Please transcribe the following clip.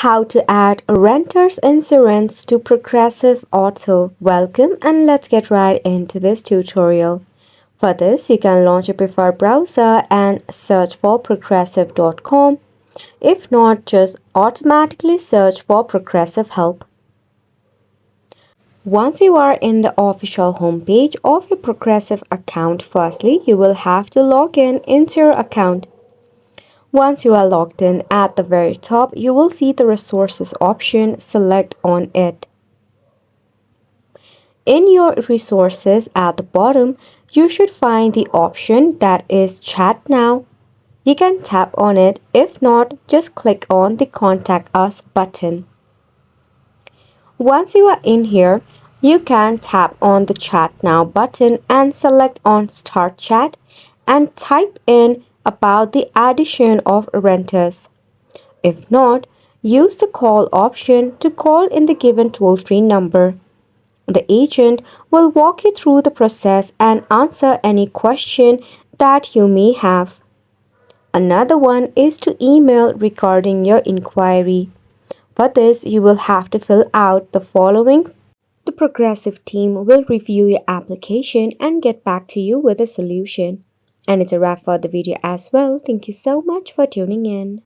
How to add renter's insurance to Progressive Auto. Welcome and let's get right into this tutorial. For this, you can launch a preferred browser and search for progressive.com. If not, just automatically search for Progressive Help. Once you are in the official homepage of your Progressive account, firstly, you will have to log in into your account. Once you are logged in, at the very top, you will see the resources option. Select on it. In your resources at the bottom, you should find the option that is Chat Now. You can tap on it. If not, just click on the Contact Us button. Once you are in here, you can tap on the Chat Now button and select on Start Chat and type in about the addition of renters. If not, use the call option to call in the given toll-free number. The agent will walk you through the process and answer any question that you may have. Another one is to email regarding your inquiry. For this, you will have to fill out the following. The Progressive team will review your application and get back to you with a solution. And it's a wrap for the video as well. Thank you so much for tuning in.